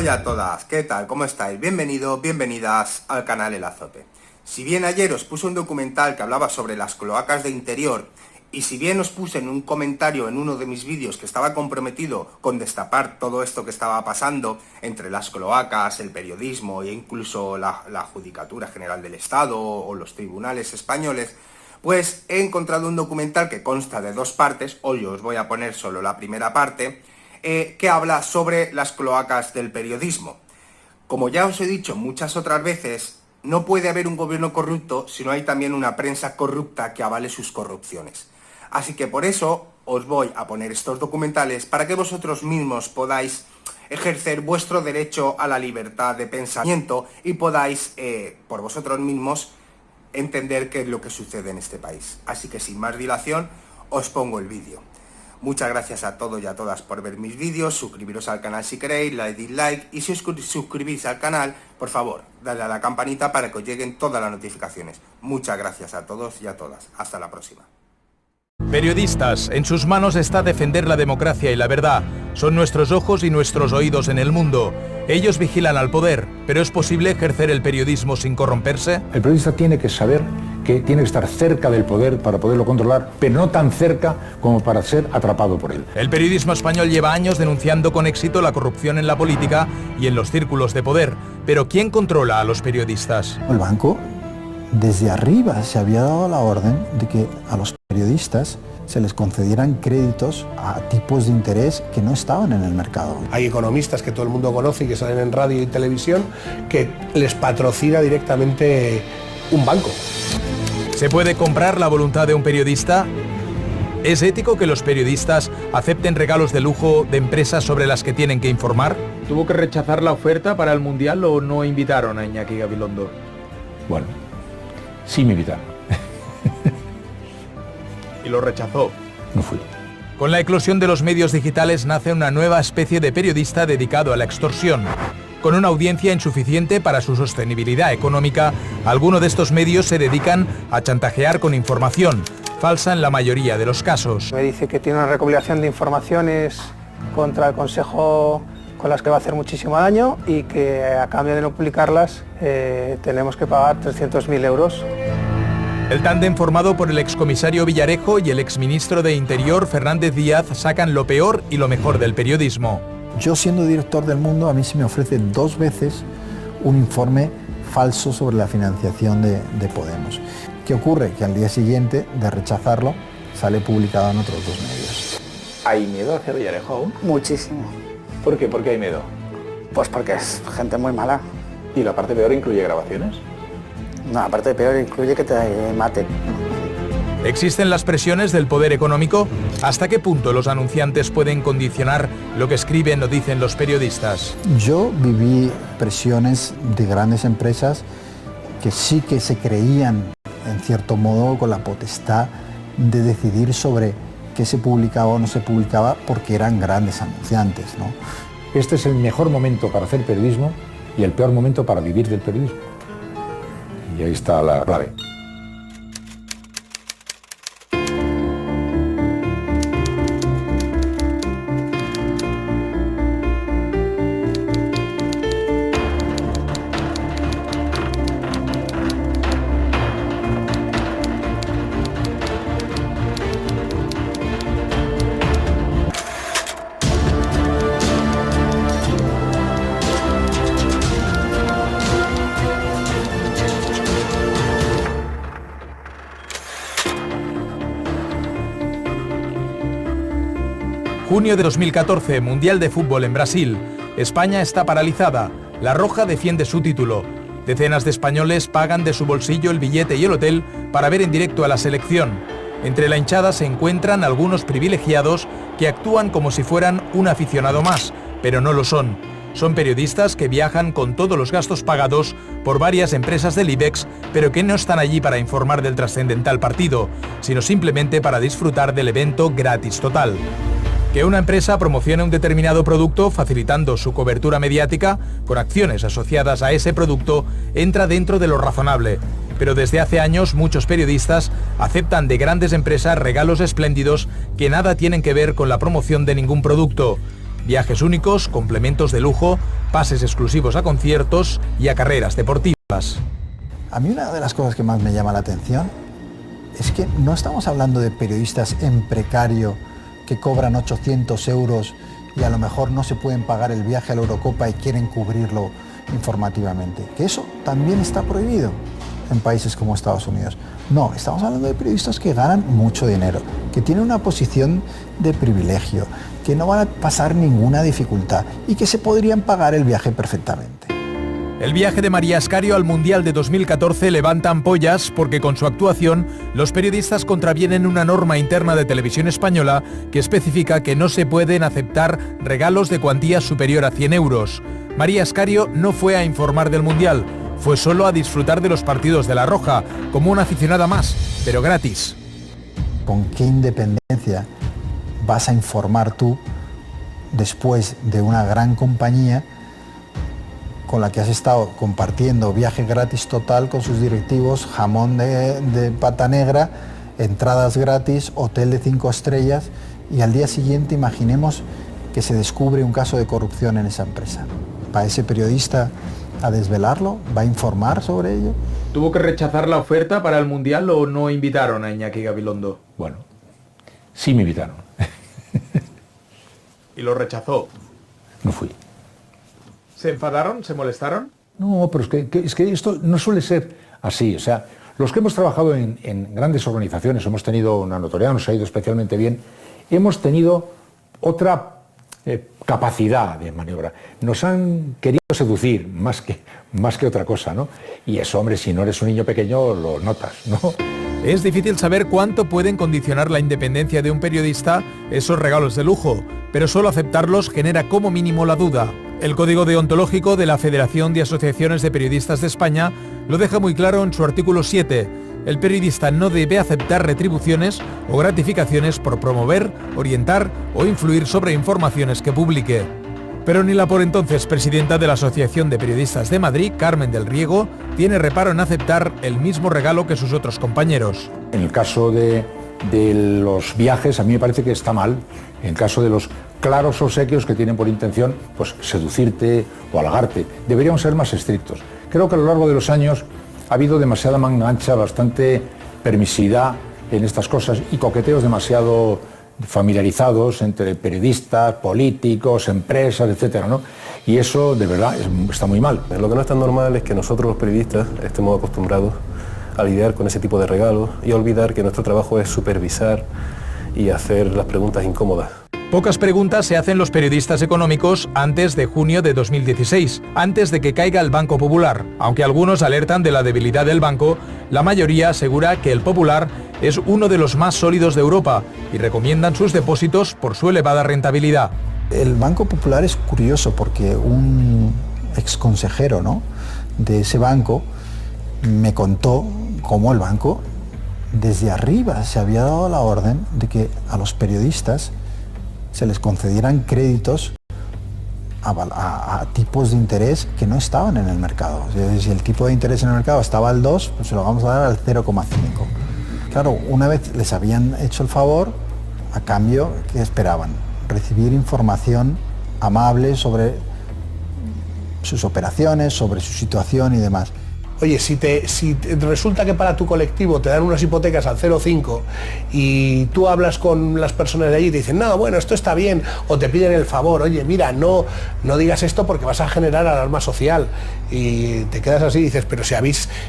y a todas, ¿qué tal? ¿Cómo estáis? Bienvenidos, bienvenidas al canal El Azote. Si bien ayer os puse un documental que hablaba sobre las cloacas de interior, y si bien os puse en un comentario en uno de mis vídeos que estaba comprometido con destapar todo esto que estaba pasando entre las cloacas, el periodismo e incluso la Judicatura General del Estado o los tribunales españoles, pues he encontrado un documental que consta de dos partes. Hoy os voy a poner solo la primera parte, que habla sobre las cloacas del periodismo. Como ya os he dicho muchas otras veces, no puede haber un gobierno corrupto si no hay también una prensa corrupta que avale sus corrupciones. Así que por eso os voy a poner estos documentales para que vosotros mismos podáis ejercer vuestro derecho a la libertad de pensamiento y podáis, por vosotros mismos, entender qué es lo que sucede en este país. Así que sin más dilación, os pongo el vídeo. Muchas gracias a todos y a todas por ver mis vídeos, suscribiros al canal si queréis, le deis like y si os suscribís al canal, por favor, dadle a la campanita para que os lleguen todas las notificaciones. Muchas gracias a todos y a todas. Hasta la próxima. Periodistas, en sus manos está defender la democracia y la verdad. Son nuestros ojos y nuestros oídos en el mundo. Ellos vigilan al poder, pero ¿es posible ejercer el periodismo sin corromperse? El periodista tiene que saber que tiene que estar cerca del poder para poderlo controlar, pero no tan cerca como para ser atrapado por él. El periodismo español lleva años denunciando con éxito la corrupción en la política y en los círculos de poder. Pero ¿quién controla a los periodistas? El banco, desde arriba, se había dado la orden de que a los periodistas se les concedieran créditos a tipos de interés que no estaban en el mercado. Hay economistas que todo el mundo conoce y que salen en radio y televisión que les patrocina directamente un banco. ¿Se puede comprar la voluntad de un periodista? ¿Es ético que los periodistas acepten regalos de lujo de empresas sobre las que tienen que informar? ¿Tuvo que rechazar la oferta para el Mundial o no invitaron a Iñaki Gabilondo? Bueno, sí me invitaron. ¿Y lo rechazó? No fui. Con la eclosión de los medios digitales nace una nueva especie de periodista dedicado a la extorsión. Con una audiencia insuficiente para su sostenibilidad económica, algunos de estos medios se dedican a chantajear con información, falsa en la mayoría de los casos. Me dice que tiene una recopilación de informaciones contra el Consejo con las que va a hacer muchísimo daño y que a cambio de no publicarlas tenemos que pagar 300.000 euros. El tándem formado por el excomisario Villarejo y el exministro de Interior Fernández Díaz sacan lo peor y lo mejor del periodismo. Yo, siendo director del Mundo, a mí se me ofrece 2 veces un informe falso sobre la financiación de Podemos. ¿Qué ocurre? Que al día siguiente de rechazarlo sale publicado en otros 2 medios. ¿Hay miedo hacia Villarejo aún? Muchísimo. ¿Por qué? ¿Por qué hay miedo? Pues porque es gente muy mala. ¿Y la parte peor incluye grabaciones? No, aparte de peor, incluye que te maten. ¿Existen las presiones del poder económico? ¿Hasta qué punto los anunciantes pueden condicionar lo que escriben o dicen los periodistas? Yo viví presiones de grandes empresas que sí que se creían, en cierto modo, con la potestad de decidir sobre qué se publicaba o no se publicaba porque eran grandes anunciantes, ¿no? Este es el mejor momento para hacer periodismo y el peor momento para vivir del periodismo. Y ahí está la clave. Junio de 2014, Mundial de Fútbol en Brasil. España está paralizada. La Roja defiende su título. Decenas de españoles pagan de su bolsillo el billete y el hotel para ver en directo a la selección. Entre la hinchada se encuentran algunos privilegiados que actúan como si fueran un aficionado más, pero no lo son. Son periodistas que viajan con todos los gastos pagados por varias empresas del IBEX, pero que no están allí para informar del trascendental partido, sino simplemente para disfrutar del evento gratis total. Que una empresa promocione un determinado producto facilitando su cobertura mediática con acciones asociadas a ese producto entra dentro de lo razonable. Pero desde hace años muchos periodistas aceptan de grandes empresas regalos espléndidos que nada tienen que ver con la promoción de ningún producto. viajes únicos, complementos de lujo, pases exclusivos a conciertos y a carreras deportivas. A mí una de las cosas que más me llama la atención es que no estamos hablando de periodistas en precario que cobran 800 euros y a lo mejor no se pueden pagar el viaje a la Eurocopa y quieren cubrirlo informativamente, que eso también está prohibido en países como Estados Unidos. No, estamos hablando de periodistas que ganan mucho dinero, que tienen una posición de privilegio, que no van a pasar ninguna dificultad y que se podrían pagar el viaje perfectamente. El viaje de María Escario al Mundial de 2014 levanta ampollas porque con su actuación los periodistas contravienen una norma interna de Televisión Española que especifica que no se pueden aceptar regalos de cuantía superior a 100 euros. María Escario no fue a informar del Mundial, fue solo a disfrutar de los partidos de La Roja, como una aficionada más, pero gratis. ¿Con qué independencia vas a informar tú después de una gran compañía con la que has estado compartiendo viaje gratis total con sus directivos, jamón de pata negra, entradas gratis, hotel de 5 estrellas y al día siguiente imaginemos que se descubre un caso de corrupción en esa empresa? ¿Va ese periodista a desvelarlo? ¿Va a informar sobre ello? ¿Tuvo que rechazar la oferta para el Mundial o no invitaron a Iñaki Gabilondo? Bueno, sí me invitaron. ¿Y lo rechazó? No fui. ¿Se enfadaron? ¿Se molestaron? No, pero es que esto no suele ser así. O sea, los que hemos trabajado en grandes organizaciones, hemos tenido una notoriedad, nos ha ido especialmente bien, hemos tenido otra capacidad de maniobra. Nos han querido seducir más que otra cosa, ¿no? Y eso, hombre, si no eres un niño pequeño, lo notas, ¿no? Es difícil saber cuánto pueden condicionar la independencia de un periodista esos regalos de lujo, pero solo aceptarlos genera como mínimo la duda. El Código Deontológico de la Federación de Asociaciones de Periodistas de España lo deja muy claro en su artículo 7. El periodista no debe aceptar retribuciones o gratificaciones por promover, orientar o influir sobre informaciones que publique. Pero ni la por entonces presidenta de la Asociación de Periodistas de Madrid, Carmen del Riego, tiene reparo en aceptar el mismo regalo que sus otros compañeros. En el caso de los viajes, a mí me parece que está mal. En el caso de los claros obsequios que tienen por intención pues seducirte o halagarte, deberíamos ser más estrictos. Creo que a lo largo de los años ha habido demasiada manga ancha, bastante permisividad en estas cosas y coqueteos demasiado familiarizados entre periodistas, políticos, empresas, etcétera, ¿no? Y eso, de verdad, está muy mal. Lo que no es tan normal es que nosotros los periodistas estemos acostumbrados a lidiar con ese tipo de regalos y olvidar que nuestro trabajo es supervisar y hacer las preguntas incómodas. Pocas preguntas se hacen los periodistas económicos antes de junio de 2016, antes de que caiga el Banco Popular. Aunque algunos alertan de la debilidad del banco, la mayoría asegura que el Popular es uno de los más sólidos de Europa y recomiendan sus depósitos por su elevada rentabilidad. El Banco Popular es curioso porque un exconsejero, ¿no?, de ese banco me contó cómo el banco desde arriba se había dado la orden de que a los periodistas se les concedieran créditos a tipos de interés que no estaban en el mercado. O sea, si el tipo de interés en el mercado estaba al 2, pues se lo vamos a dar al 0,5. Claro, una vez les habían hecho el favor, a cambio, ¿qué esperaban? Recibir información amable sobre sus operaciones, sobre su situación y demás. Oye, si resulta que para tu colectivo te dan unas hipotecas al 0,5 y tú hablas con las personas de allí y te dicen, no, bueno, esto está bien, o te piden el favor, oye, mira, no digas esto porque vas a generar alarma social, y te quedas así y dices, pero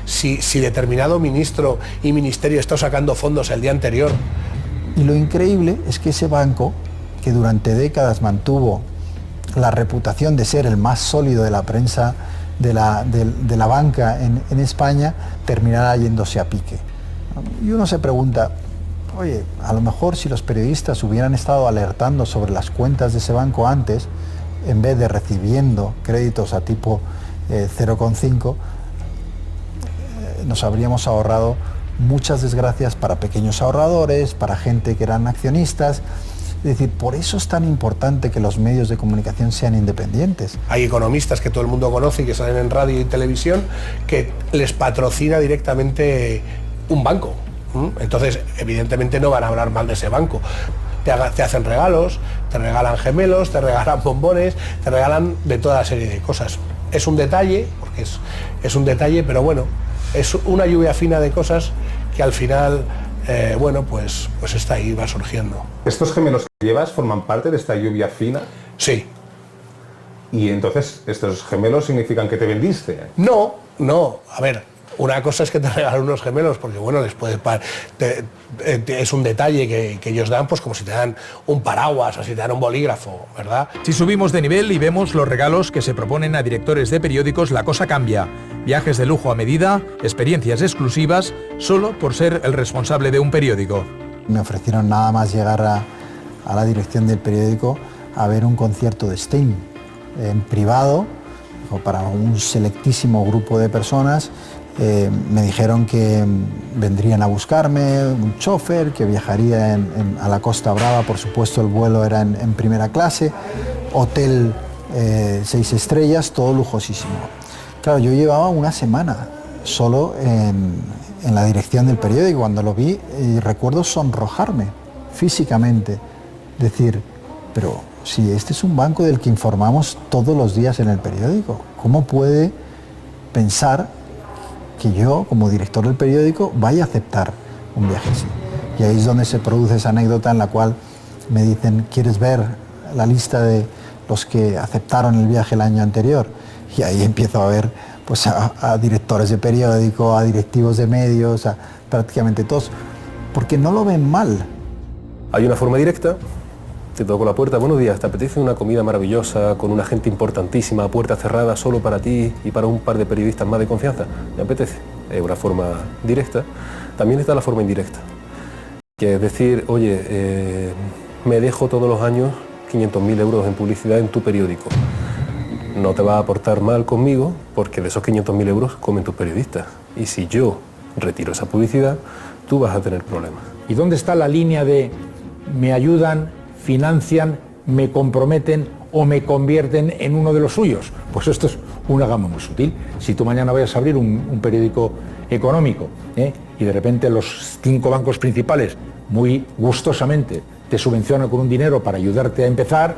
si determinado ministro y ministerio está sacando fondos el día anterior. Y lo increíble es que ese banco, que durante décadas mantuvo la reputación de ser el más sólido de la prensa de la banca en España, terminará yéndose a pique. Y uno se pregunta, oye, a lo mejor si los periodistas hubieran estado alertando sobre las cuentas de ese banco antes, en vez de recibiendo créditos a tipo 0,5, nos habríamos ahorrado muchas desgracias para pequeños ahorradores, para gente que eran accionistas. Es decir, por eso es tan importante que los medios de comunicación sean independientes. Hay economistas que todo el mundo conoce y que salen en radio y televisión que les patrocina directamente un banco. Entonces, evidentemente no van a hablar mal de ese banco. te hacen regalos, te regalan gemelos, te regalan bombones, te regalan de toda serie de cosas. Es un detalle, porque es un detalle, pero bueno, es una lluvia fina de cosas que al final, bueno, pues está ahí, va surgiendo. ¿Estos gemelos que llevas forman parte de esta lluvia fina? Sí. Y entonces, ¿estos gemelos significan que te vendiste? No, a ver, una cosa es que te regalan unos gemelos, porque bueno, les puede es un detalle que ellos dan, pues como si te dan un paraguas o si te dan un bolígrafo, ¿verdad? Si subimos de nivel y vemos los regalos que se proponen a directores de periódicos, la cosa cambia. Viajes de lujo a medida, experiencias exclusivas, solo por ser el responsable de un periódico. Me ofrecieron nada más llegar a la dirección del periódico a ver un concierto de Sting en privado, o para un selectísimo grupo de personas. Me dijeron que vendrían a buscarme, un chofer, que viajaría a la Costa Brava, por supuesto el vuelo era en primera clase, hotel 6 estrellas, todo lujosísimo. Claro, yo llevaba una semana solo en la dirección del periódico. Cuando lo vi, recuerdo sonrojarme físicamente, decir, pero si este es un banco del que informamos todos los días en el periódico, ¿cómo puede pensar que yo, como director del periódico, vaya a aceptar un viaje así? Y ahí es donde se produce esa anécdota en la cual me dicen, ¿quieres ver la lista de los que aceptaron el viaje el año anterior? Y ahí empiezo a ver pues, a directores de periódico, a directivos de medios, a prácticamente todos, porque no lo ven mal. Hay una forma directa. Te toco la puerta, buenos días, ¿te apetece una comida maravillosa con una gente importantísima, puerta cerrada solo para ti y para un par de periodistas más de confianza? ¿Me apetece? Es una forma directa. También está la forma indirecta, que es decir, oye, me dejo todos los años 500.000 euros en publicidad en tu periódico. No te va a aportar mal conmigo porque de esos 500.000 euros comen tus periodistas. Y si yo retiro esa publicidad, tú vas a tener problemas. ¿Y dónde está la línea de me ayudan, financian, me comprometen o me convierten en uno de los suyos? Pues esto es una gama muy sutil. Si tú mañana vayas a abrir un periódico económico y de repente los 5 bancos principales muy gustosamente te subvencionan con un dinero para ayudarte a empezar,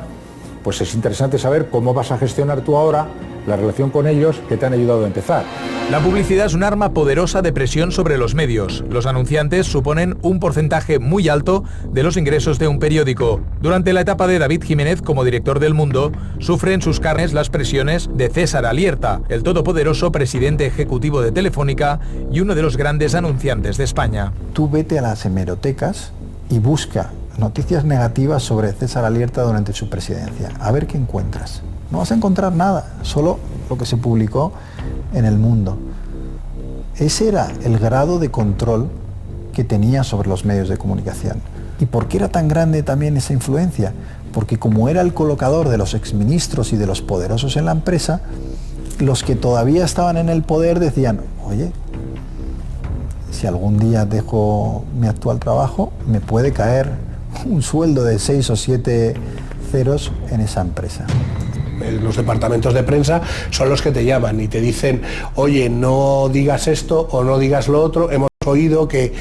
pues es interesante saber cómo vas a gestionar tú ahora la relación con ellos que te han ayudado a empezar. La publicidad es un arma poderosa de presión sobre los medios. Los anunciantes suponen un porcentaje muy alto de los ingresos de un periódico. Durante la etapa de David Jiménez como director del Mundo, sufre en sus carnes las presiones de César Alierta, el todopoderoso presidente ejecutivo de Telefónica y uno de los grandes anunciantes de España. Tú vete a las hemerotecas y busca noticias negativas sobre César Alierta durante su presidencia. A ver qué encuentras. No vas a encontrar nada, solo lo que se publicó en El Mundo. Ese era el grado de control que tenía sobre los medios de comunicación. ¿Y por qué era tan grande también esa influencia? Porque como era el colocador de los exministros y de los poderosos en la empresa, los que todavía estaban en el poder decían, oye, si algún día dejo mi actual trabajo, me puede caer un sueldo de 6 o 7 ceros en esa empresa. Los departamentos de prensa son los que te llaman y te dicen, oye, no digas esto o no digas lo otro, hemos oído que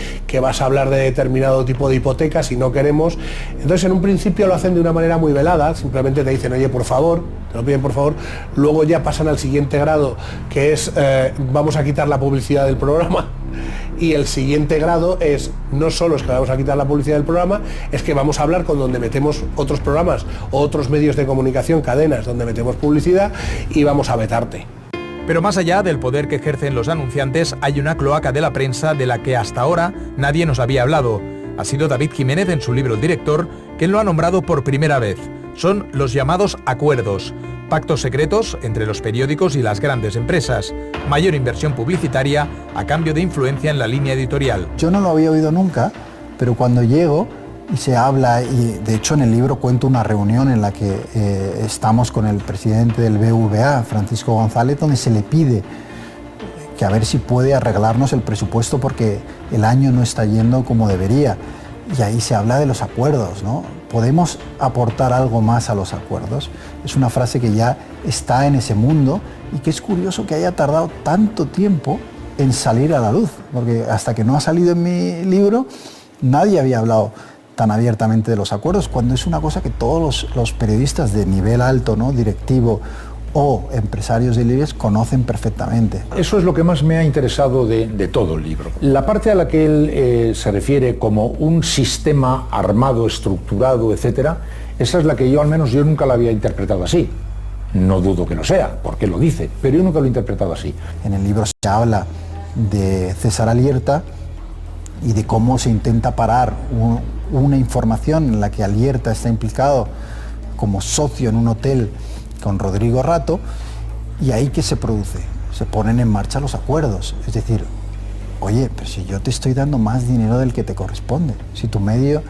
vas a hablar de determinado tipo de hipotecas y no queremos. Entonces en un principio lo hacen de una manera muy velada, simplemente te dicen, oye, por favor, te lo piden por favor, luego ya pasan al siguiente grado, que es vamos a quitar la publicidad del programa. Y el siguiente grado es, no solo es que vamos a quitar la publicidad del programa, es que vamos a hablar con donde metemos otros programas o otros medios de comunicación, cadenas donde metemos publicidad y vamos a vetarte. Pero más allá del poder que ejercen los anunciantes, hay una cloaca de la prensa de la que hasta ahora nadie nos había hablado. Ha sido David Jiménez en su libro El Director quien lo ha nombrado por primera vez. Son los llamados acuerdos. Pactos secretos entre los periódicos y las grandes empresas. Mayor inversión publicitaria a cambio de influencia en la línea editorial. Yo no lo había oído nunca, pero cuando llego y se habla, y de hecho en el libro cuento una reunión en la que estamos con el presidente del BVA, Francisco González, donde se le pide que a ver si puede arreglarnos el presupuesto porque el año no está yendo como debería. Y ahí se habla de los acuerdos, ¿no? ¿Podemos aportar algo más a los acuerdos? Es una frase que ya está en ese mundo y que es curioso que haya tardado tanto tiempo en salir a la luz, porque hasta que no ha salido en mi libro nadie había hablado tan abiertamente de los acuerdos, cuando es una cosa que todos los periodistas de nivel alto, ¿no?, directivo o empresarios del IBEX conocen perfectamente. Eso es lo que más me ha interesado de todo el libro. La parte a la que él se refiere como un sistema armado, estructurado, etcétera, esa es la que yo nunca la había interpretado así. No dudo que lo sea, porque lo dice, pero yo nunca lo he interpretado así. En el libro se habla de César Alierta y de cómo se intenta parar una información en la que Alierta está implicado como socio en un hotel con Rodrigo Rato, y ahí ¿qué se produce? Se ponen en marcha los acuerdos. Es decir, oye, pero si yo te estoy dando más dinero del que te corresponde, si tu medio,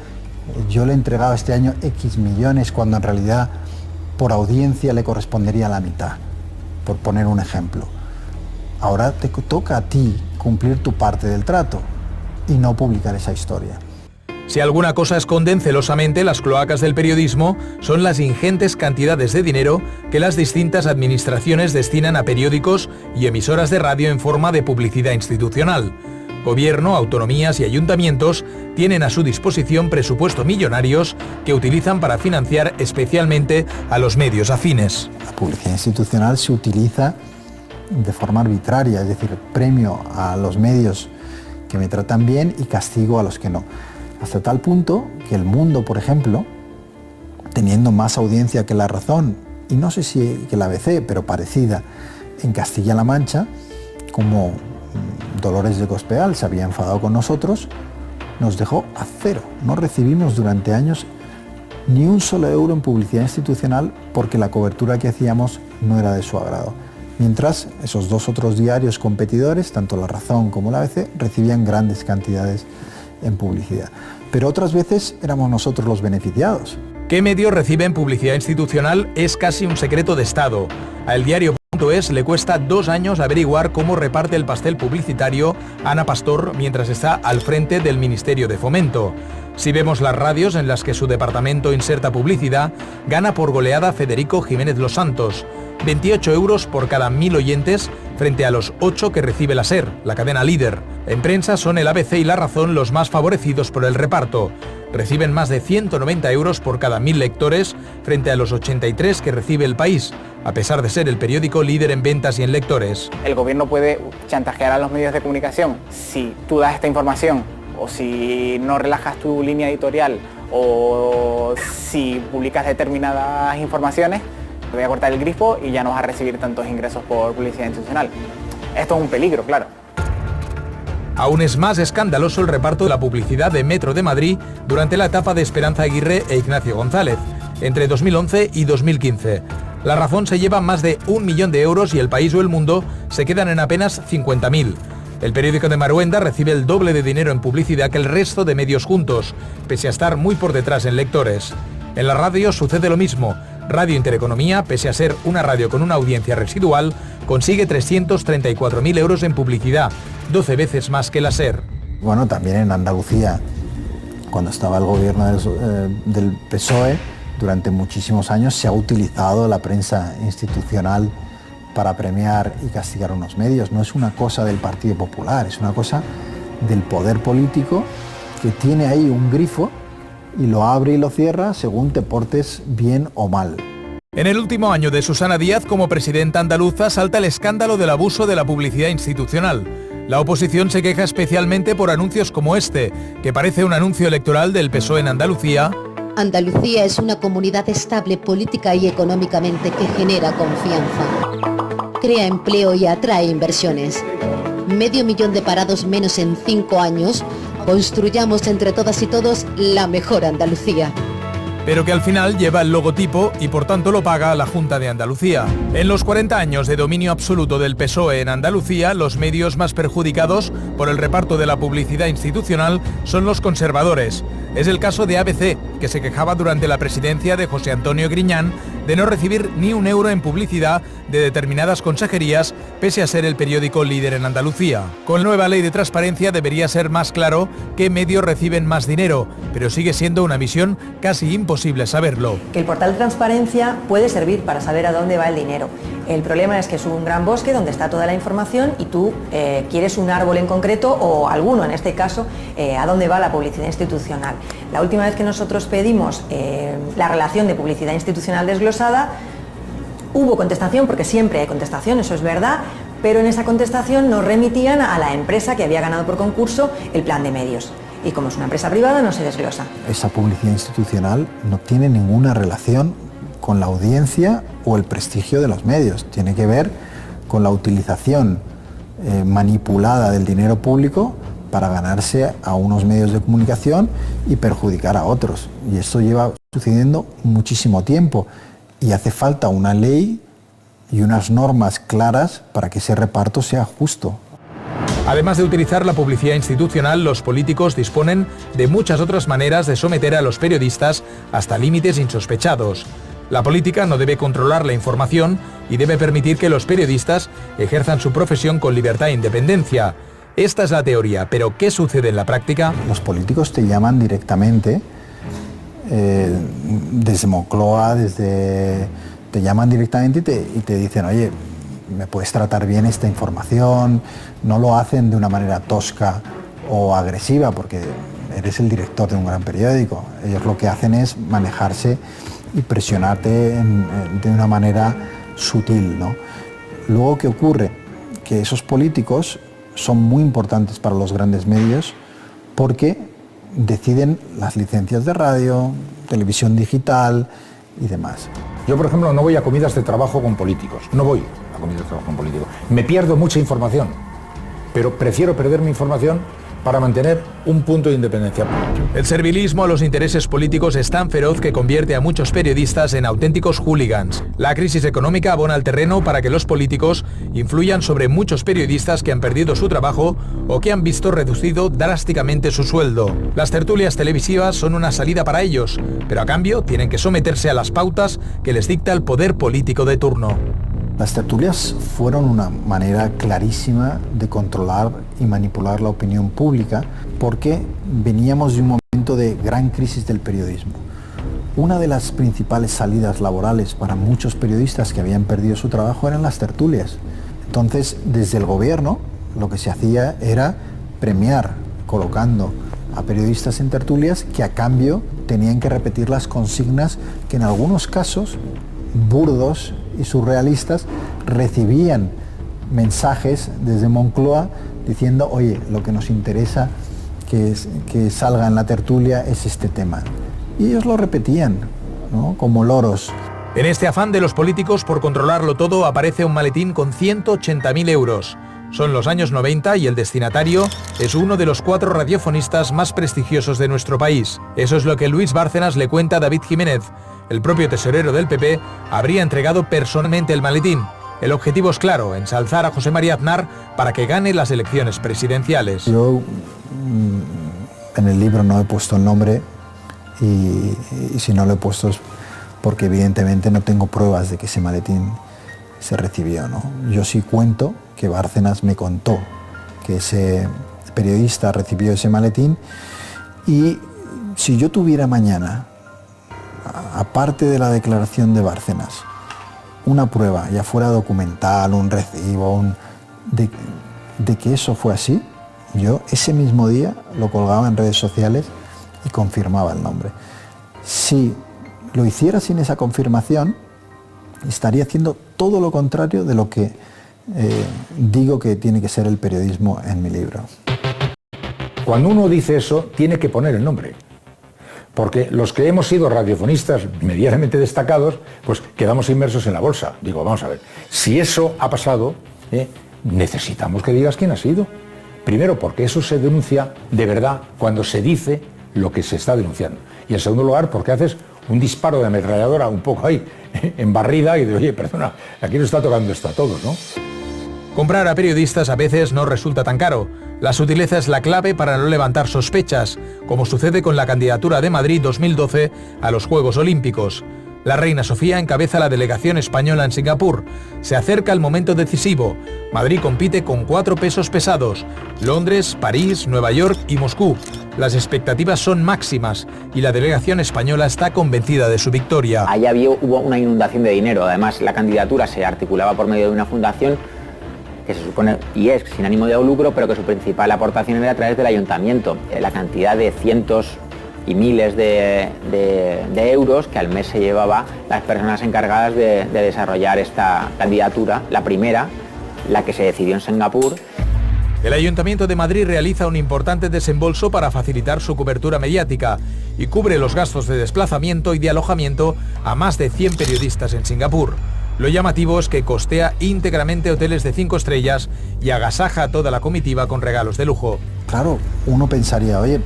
yo le he entregado este año X millones cuando en realidad por audiencia le correspondería la mitad, por poner un ejemplo. Ahora te toca a ti cumplir tu parte del trato y no publicar esa historia. Si alguna cosa esconden celosamente las cloacas del periodismo, son las ingentes cantidades de dinero que las distintas administraciones destinan a periódicos y emisoras de radio en forma de publicidad institucional. Gobierno, autonomías y ayuntamientos tienen a su disposición presupuestos millonarios que utilizan para financiar especialmente a los medios afines. La publicidad institucional se utiliza de forma arbitraria, es decir, premio a los medios que me tratan bien y castigo a los que no. Hasta tal punto que El Mundo, por ejemplo, teniendo más audiencia que La Razón, y no sé si que la ABC, pero parecida, en Castilla-La Mancha, como Dolores de Cospedal se había enfadado con nosotros, nos dejó a cero. No recibimos durante años ni un solo euro en publicidad institucional porque la cobertura que hacíamos no era de su agrado. Mientras esos dos otros diarios competidores, tanto La Razón como la ABC, recibían grandes cantidades en publicidad. Pero otras veces éramos nosotros los beneficiados. ¿Qué medios reciben publicidad institucional? Es casi un secreto de Estado. A eldiario.es le cuesta 2 años averiguar cómo reparte el pastel publicitario Ana Pastor mientras está al frente del Ministerio de Fomento. Si vemos las radios en las que su departamento inserta publicidad, gana por goleada Federico Jiménez Los Santos, 28 euros por cada 1000 oyentes frente a los 8 que recibe la SER, la cadena líder. En prensa son el ABC y La Razón los más favorecidos por el reparto. Reciben más de 190 euros por cada 1000 lectores frente a los 83 que recibe El País, a pesar de ser el periódico líder en ventas y en lectores. El gobierno puede chantajear a los medios de comunicación si tú das esta información o si no relajas tu línea editorial o si publicas determinadas informaciones, te voy a cortar el grifo y ya no vas a recibir tantos ingresos por publicidad institucional. Esto es un peligro, claro. Aún es más escandaloso el reparto de la publicidad de Metro de Madrid durante la etapa de Esperanza Aguirre e Ignacio González, entre 2011 y 2015. La Razón se lleva más de 1 millón de euros y El País o El Mundo se quedan en apenas 50.000. El periódico de Maruenda recibe el doble de dinero en publicidad que el resto de medios juntos, pese a estar muy por detrás en lectores. En la radio sucede lo mismo. Radio Intereconomía, pese a ser una radio con una audiencia residual, consigue 334.000 euros en publicidad, 12 veces más que la SER. Bueno, también en Andalucía, cuando estaba el gobierno del PSOE, durante muchísimos años se ha utilizado la prensa institucional para premiar y castigar unos medios. No es una cosa del Partido Popular, es una cosa del poder político que tiene ahí un grifo y lo abre y lo cierra según te portes bien o mal. En el último año de Susana Díaz como presidenta andaluza salta el escándalo del abuso de la publicidad institucional. La oposición se queja especialmente por anuncios como este, que parece un anuncio electoral del PSOE en Andalucía. Andalucía es una comunidad estable política y económicamente que genera confianza. Crea empleo y atrae inversiones. 500.000 de parados menos en 5 años. Construyamos entre todas y todos la mejor Andalucía. Pero que al final lleva el logotipo y por tanto lo paga la Junta de Andalucía. En los 40 años de dominio absoluto del PSOE en Andalucía, los medios más perjudicados por el reparto de la publicidad institucional son los conservadores. Es el caso de ABC, que se quejaba durante la presidencia de José Antonio Griñán de no recibir ni un euro en publicidad de determinadas consejerías, pese a ser el periódico líder en Andalucía. Con la nueva ley de transparencia debería ser más claro qué medios reciben más dinero, pero sigue siendo una misión casi imposible saberlo. Que el portal de transparencia puede servir para saber a dónde va el dinero. El problema es que es un gran bosque donde está toda la información y tú quieres un árbol en concreto o alguno, en este caso, a dónde va la publicidad institucional. La última vez que nosotros pedimos la relación de publicidad institucional desglosada, hubo contestación, porque siempre hay contestación, eso es verdad, pero en esa contestación nos remitían a la empresa que había ganado por concurso el plan de medios. Y como es una empresa privada, no se desglosa. Esa publicidad institucional no tiene ninguna relación con la audiencia o el prestigio de los medios. Tiene que ver con la utilización manipulada del dinero público para ganarse a unos medios de comunicación y perjudicar a otros. Y esto lleva sucediendo muchísimo tiempo y hace falta una ley y unas normas claras para que ese reparto sea justo. Además de utilizar la publicidad institucional, los políticos disponen de muchas otras maneras de someter a los periodistas hasta límites insospechados. La política no debe controlar la información y debe permitir que los periodistas ejerzan su profesión con libertad e independencia. Esta es la teoría, pero ¿qué sucede en la práctica? Los políticos te llaman directamente, desde Moncloa, te llaman directamente y te dicen, oye, ¿me puedes tratar bien esta información? No lo hacen de una manera tosca o agresiva porque eres el director de un gran periódico. Ellos lo que hacen es manejarse y presionarte de una manera sutil, ¿no? Luego, ¿qué ocurre? Que esos políticos son muy importantes para los grandes medios porque deciden las licencias de radio, televisión digital y demás. Yo, por ejemplo, no voy a comidas de trabajo con políticos. No voy a comidas de trabajo con políticos. Me pierdo mucha información, pero prefiero perder mi información para mantener un punto de independencia. El servilismo a los intereses políticos es tan feroz que convierte a muchos periodistas en auténticos hooligans. La crisis económica abona el terreno para que los políticos influyan sobre muchos periodistas que han perdido su trabajo o que han visto reducido drásticamente su sueldo. Las tertulias televisivas son una salida para ellos, pero a cambio tienen que someterse a las pautas que les dicta el poder político de turno. Las tertulias fueron una manera clarísima de controlar y manipular la opinión pública porque veníamos de un momento de gran crisis del periodismo. Una de las principales salidas laborales para muchos periodistas que habían perdido su trabajo eran las tertulias. Entonces, desde el gobierno, lo que se hacía era premiar, colocando a periodistas en tertulias que a cambio tenían que repetir las consignas que en algunos casos, burdos y surrealistas, recibían mensajes desde Moncloa diciendo, oye, lo que nos interesa que salga en la tertulia es este tema. Y ellos lo repetían, ¿no?, como loros. En este afán de los políticos por controlarlo todo aparece un maletín con 180.000 euros. Son los años 90 y el destinatario es uno de los 4 radiofonistas más prestigiosos de nuestro país. Eso es lo que Luis Bárcenas le cuenta a David Jiménez. El propio tesorero del PP habría entregado personalmente el maletín. El objetivo es claro, ensalzar a José María Aznar para que gane las elecciones presidenciales. Yo en el libro no he puesto el nombre y si no lo he puesto es porque evidentemente no tengo pruebas de que ese maletín se recibió, ¿no? Yo sí cuento que Bárcenas me contó que ese periodista recibió ese maletín y si yo tuviera mañana, aparte de la declaración de Bárcenas, una prueba, ya fuera documental, un recibo, de que eso fue así, yo ese mismo día lo colgaba en redes sociales y confirmaba el nombre. Si lo hiciera sin esa confirmación, estaría haciendo todo lo contrario de lo que digo que tiene que ser el periodismo en mi libro. Cuando uno dice eso, tiene que poner el nombre. Porque los que hemos sido radiofonistas medianamente destacados, pues quedamos inmersos en la bolsa. Digo, vamos a ver, si eso ha pasado, necesitamos que digas quién ha sido. Primero, porque eso se denuncia de verdad cuando se dice lo que se está denunciando. Y en segundo lugar, porque haces un disparo de ametralladora un poco ahí, en barrida, y de, oye, perdona, aquí nos está tocando esto a todos, ¿no? Comprar a periodistas a veces no resulta tan caro. La sutileza es la clave para no levantar sospechas, como sucede con la candidatura de Madrid 2012 a los Juegos Olímpicos. La reina Sofía encabeza la delegación española en Singapur. Se acerca el momento decisivo. Madrid compite con 4 pesos pesados: Londres, París, Nueva York y Moscú. Las expectativas son máximas y la delegación española está convencida de su victoria. Allá hubo una inundación de dinero. Además, la candidatura se articulaba por medio de una fundación que se supone y es sin ánimo de lucro, pero que su principal aportación era a través del ayuntamiento. La cantidad de cientos y miles de euros que al mes se llevaba las personas encargadas de desarrollar esta candidatura, la primera, la que se decidió en Singapur. El Ayuntamiento de Madrid realiza un importante desembolso para facilitar su cobertura mediática y cubre los gastos de desplazamiento y de alojamiento a más de 100 periodistas en Singapur. Lo llamativo es que costea íntegramente hoteles de 5 estrellas y agasaja a toda la comitiva con regalos de lujo. Claro, uno pensaría, oye,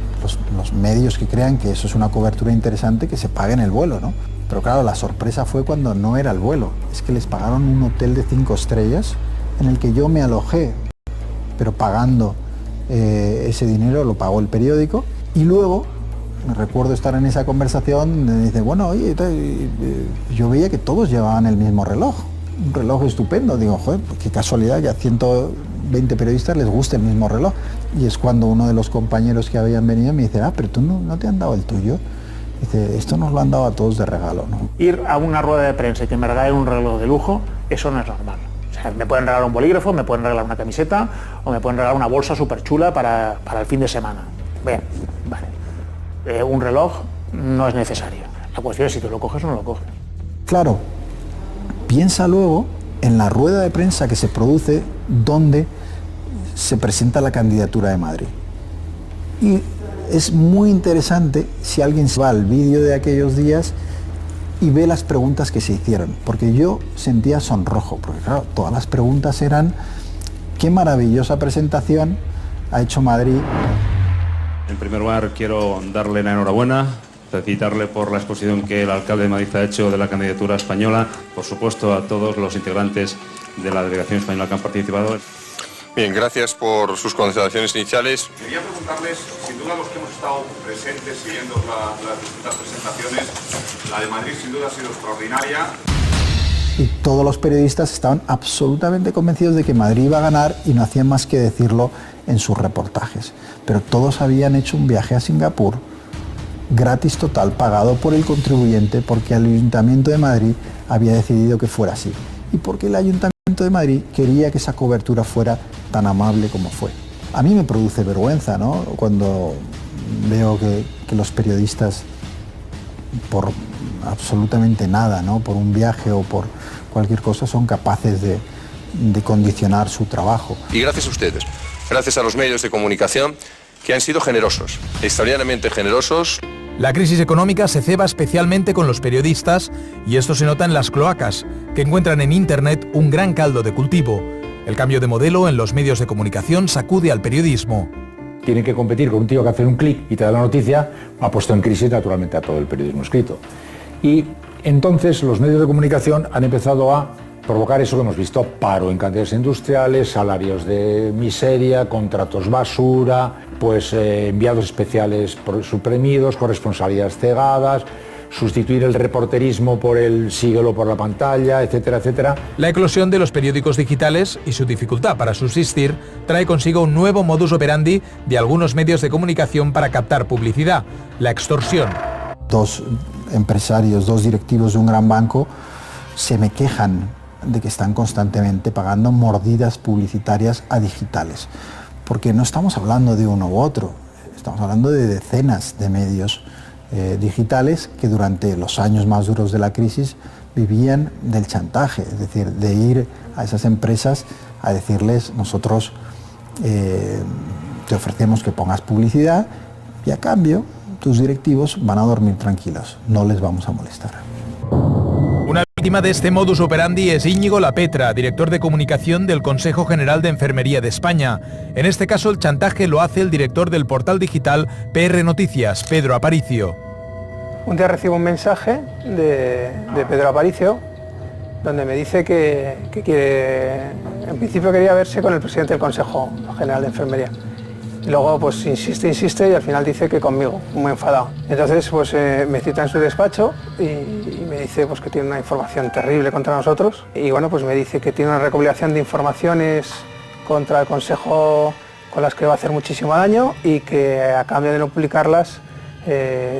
los medios que crean que eso es una cobertura interesante, que se paguen el vuelo, ¿no? Pero claro, la sorpresa fue cuando no era el vuelo. Es que les pagaron un hotel de 5 estrellas en el que yo me alojé, pero pagando ese dinero lo pagó el periódico. Y luego, me recuerdo estar en esa conversación, me dice, bueno, oye, yo veía que todos llevaban el mismo reloj, un reloj estupendo. Digo, joder, qué casualidad que a 120 periodistas les guste el mismo reloj. Y es cuando uno de los compañeros que habían venido me dice, pero tú no te han dado el tuyo. Dice, esto nos lo han dado a todos de regalo, ¿no? Ir a una rueda de prensa y que me regalen un reloj de lujo, eso no es normal. O sea, me pueden regalar un bolígrafo, me pueden regalar una camiseta o me pueden regalar una bolsa súper chula para el fin de semana. Bien, vale. Un reloj no es necesario. La cuestión es si tú lo coges o no lo coges. Claro, piensa luego en la rueda de prensa que se produce donde se presenta la candidatura de Madrid. Y es muy interesante si alguien va al vídeo de aquellos días y ve las preguntas que se hicieron, porque yo sentía sonrojo, porque claro, todas las preguntas eran qué maravillosa presentación ha hecho Madrid. En primer lugar, quiero darle la enhorabuena, felicitarle por la exposición que el alcalde de Madrid ha hecho de la candidatura española, por supuesto a todos los integrantes de la delegación española que han participado. Bien, gracias por sus consideraciones iniciales. Quería preguntarles, sin duda los que hemos estado presentes siguiendo las distintas presentaciones, la de Madrid sin duda ha sido extraordinaria. Y todos los periodistas estaban absolutamente convencidos de que Madrid iba a ganar y no hacían más que decirlo en sus reportajes. Pero todos habían hecho un viaje a Singapur, gratis total, pagado por el contribuyente, porque el Ayuntamiento de Madrid había decidido que fuera así. Y porque el Ayuntamiento de Madrid quería que esa cobertura fuera tan amable como fue. A mí me produce vergüenza, ¿no?, cuando veo que los periodistas, por absolutamente nada, ¿no?, por un viaje o por cualquier cosa, son capaces de condicionar su trabajo. Y gracias a ustedes, gracias a los medios de comunicación que han sido generosos, extraordinariamente generosos. La crisis económica se ceba especialmente con los periodistas y esto se nota en las cloacas, que encuentran en Internet un gran caldo de cultivo. El cambio de modelo en los medios de comunicación sacude al periodismo. Tiene que competir con un tío que hace un clic y te da la noticia, ha puesto en crisis naturalmente a todo el periodismo escrito. Y entonces los medios de comunicación han empezado a provocar eso que hemos visto: paro en canteras industriales, salarios de miseria, contratos basura, pues enviados especiales suprimidos, corresponsalías cegadas, sustituir el reporterismo por el síguelo por la pantalla, etcétera, etcétera. La eclosión de los periódicos digitales y su dificultad para subsistir trae consigo un nuevo modus operandi de algunos medios de comunicación para captar publicidad: la extorsión. Dos empresarios, dos directivos de un gran banco se me quejan de que están constantemente pagando mordidas publicitarias a digitales, porque no estamos hablando de uno u otro, estamos hablando de decenas de medios digitales que durante los años más duros de la crisis vivían del chantaje, es decir, de ir a esas empresas a decirles: nosotros te ofrecemos que pongas publicidad y a cambio tus directivos van a dormir tranquilos, no les vamos a molestar. Una víctima de este modus operandi es Íñigo Lapetra, director de comunicación del Consejo General de Enfermería de España. En este caso el chantaje lo hace el director del portal digital PR Noticias, Pedro Aparicio. Un día recibo un mensaje de Pedro Aparicio donde me dice que quiere, en principio quería verse con el presidente del Consejo General de Enfermería. Y luego pues insiste y al final dice que conmigo, muy enfadado. Entonces pues me cita en su despacho y me dice pues que tiene una información terrible contra nosotros. Y bueno, pues me dice que tiene una recopilación de informaciones contra el Consejo con las que va a hacer muchísimo daño y que a cambio de no publicarlas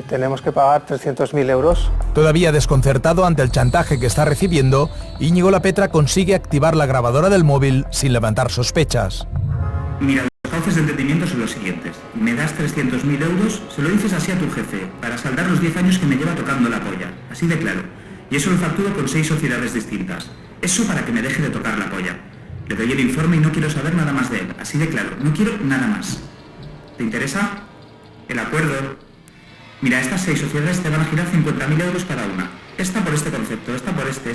tenemos que pagar 300.000 euros. Todavía desconcertado ante el chantaje que está recibiendo, Íñigo Lapetra consigue activar la grabadora del móvil sin levantar sospechas. Mira, los cauces de entendimiento son los siguientes. Me das 300.000 euros, se lo dices así a tu jefe, para saldar los 10 años que me lleva tocando la polla. Así de claro. Y eso lo facturo con 6 sociedades distintas. Eso para que me deje de tocar la polla. Le doy el informe y no quiero saber nada más de él. Así de claro. No quiero nada más. ¿Te interesa? El acuerdo. Mira, estas 6 sociedades te van a girar 50.000 euros cada una. Esta por este concepto, esta por este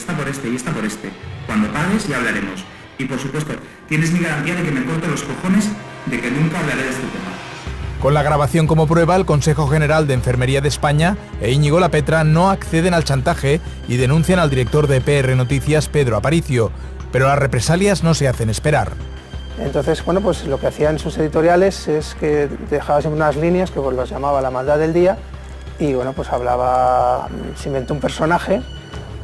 y esta por este. Cuando pagues ya hablaremos. Y por supuesto, tienes mi garantía de que me corto los cojones de que nunca hablaré de este tema. Con la grabación como prueba, el Consejo General de Enfermería de España e Íñigo Lapetra no acceden al chantaje y denuncian al director de PR Noticias, Pedro Aparicio. Pero las represalias no se hacen esperar. Entonces, bueno, pues lo que hacía en sus editoriales es que dejaba siempre unas líneas que pues los llamaba la maldad del día y bueno, pues hablaba, se inventó un personaje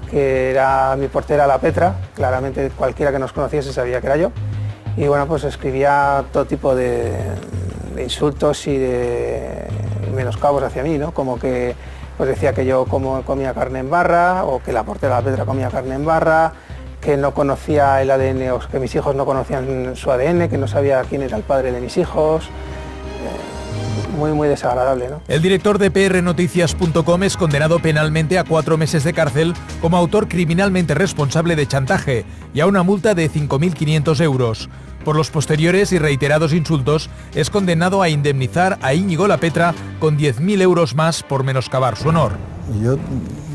que era mi portera Lapetra, claramente cualquiera que nos conociese sabía que era yo, y bueno, pues escribía todo tipo de insultos y de menoscabos hacia mí, ¿no? Como que pues decía que yo comía carne en barra, o que la portera Lapetra comía carne en barra, que no conocía el ADN, o que mis hijos no conocían su ADN, que no sabía quién era el padre de mis hijos. Muy desagradable, ¿no? El director de prnoticias.com es condenado penalmente a 4 meses de cárcel como autor criminalmente responsable de chantaje y a una multa de 5.500 euros. Por los posteriores y reiterados insultos, es condenado a indemnizar a Íñigo Lapetra con 10.000 euros más por menoscabar su honor. Yo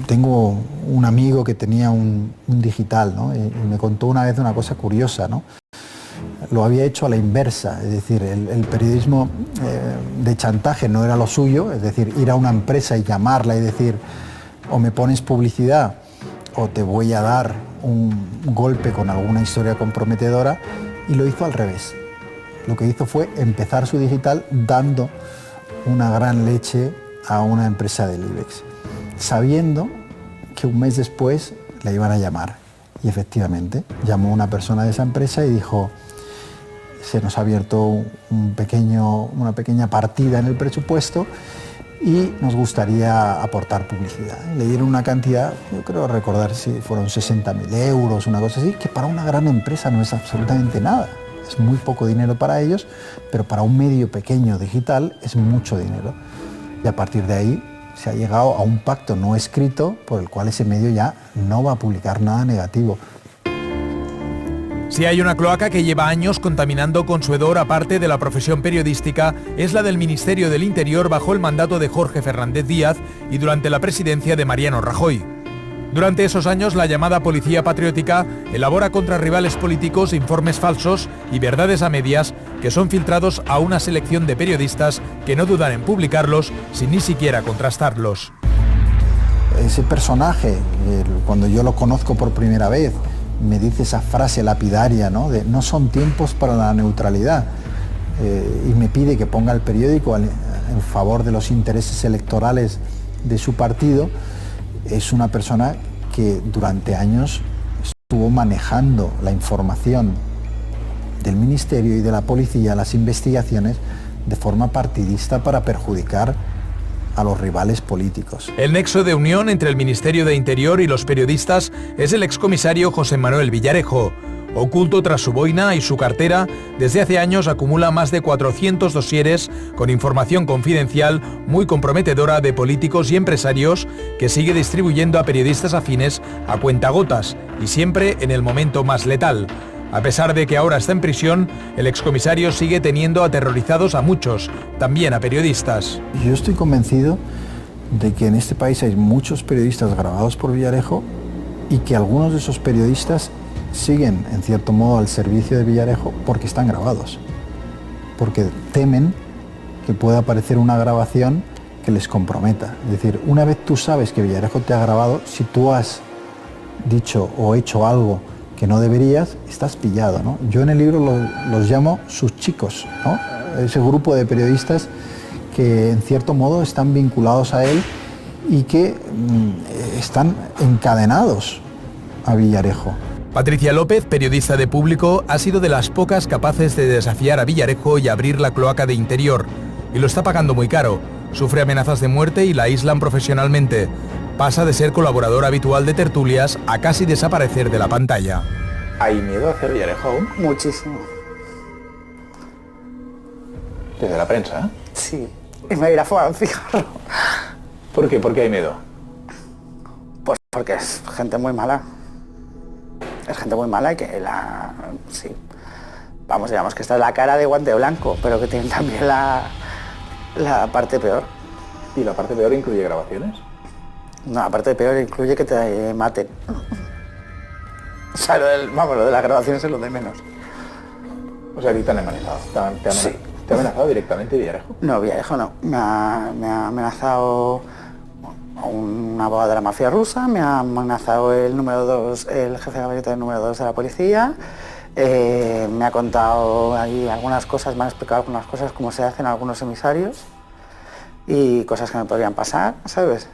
tengo un amigo que tenía un digital, ¿no? Y me contó una vez una cosa curiosa, ¿no? Lo había hecho a la inversa, es decir, el periodismo de chantaje no era lo suyo, es decir, ir a una empresa y llamarla y decir o me pones publicidad o te voy a dar un golpe con alguna historia comprometedora, y lo hizo al revés. Lo que hizo fue empezar su digital dando una gran leche a una empresa del IBEX, sabiendo que un mes después la iban a llamar. Y efectivamente, llamó una persona de esa empresa y dijo: se nos ha abierto una pequeña partida en el presupuesto y nos gustaría aportar publicidad. Le dieron una cantidad, yo creo recordar si fueron 60.000 euros, una cosa así, que para una gran empresa no es absolutamente nada. Es muy poco dinero para ellos, pero para un medio pequeño digital es mucho dinero. Y a partir de ahí se ha llegado a un pacto no escrito por el cual ese medio ya no va a publicar nada negativo. Si hay una cloaca que lleva años contaminando con su hedor aparte de la profesión periodística, es la del Ministerio del Interior bajo el mandato de Jorge Fernández Díaz y durante la presidencia de Mariano Rajoy. Durante esos años, la llamada Policía Patriótica elabora contra rivales políticos informes falsos y verdades a medias que son filtrados a una selección de periodistas que no dudan en publicarlos sin ni siquiera contrastarlos. Ese personaje, cuando yo lo conozco por primera vez, me dice esa frase lapidaria, ¿no? De no son tiempos para la neutralidad, y me pide que ponga el periódico en favor de los intereses electorales de su partido. Es una persona que durante años estuvo manejando la información del Ministerio y de la Policía, las investigaciones, de forma partidista para perjudicar a los rivales políticos. El nexo de unión entre el Ministerio de Interior y los periodistas es el excomisario José Manuel Villarejo. Oculto tras su boina y su cartera, desde hace años acumula más de 400 dosieres con información confidencial muy comprometedora de políticos y empresarios que sigue distribuyendo a periodistas afines a cuentagotas y siempre en el momento más letal. A pesar de que ahora está en prisión, el excomisario sigue teniendo aterrorizados a muchos, también a periodistas. Yo estoy convencido de que en este país hay muchos periodistas grabados por Villarejo y que algunos de esos periodistas siguen, en cierto modo, al servicio de Villarejo porque están grabados, porque temen que pueda aparecer una grabación que les comprometa. Es decir, una vez tú sabes que Villarejo te ha grabado, si tú has dicho o hecho algo que no deberías, estás pillado, ¿no? Yo en el libro los llamo sus chicos, ¿no? Ese grupo de periodistas que en cierto modo están vinculados a él y que están encadenados a Villarejo. Patricia López, periodista de Público, ha sido de las pocas capaces de desafiar a Villarejo y abrir la cloaca de Interior. Y lo está pagando muy caro. Sufre amenazas de muerte y la aíslan profesionalmente. Pasa de ser colaborador habitual de tertulias a casi desaparecer de la pantalla. ¿Hay miedo a hacer Villarejo aún? Muchísimo. Desde la prensa, ¿eh? Sí. Y me irá a fumar un cigarro. ¿Por qué? ¿Por qué hay miedo? Pues porque es gente muy mala. Es gente muy mala y que sí. Vamos, digamos que esta es la cara de guante blanco, pero que tiene también la parte peor. ¿Y la parte peor incluye grabaciones? No, la parte peor incluye que te maten. O sea, lo de las grabaciones es lo de menos. O sea, aquí te han amenazado. ¿Te ha amenazado directamente Villarejo? No, Villarejo no. Me ha amenazado un abogado de la mafia rusa, me ha amenazado el jefe de gabinete del número 2 de la policía, me ha contado ahí algunas cosas, me han explicado algunas cosas, cómo se hacen algunos emisarios y cosas que me podrían pasar, ¿sabes?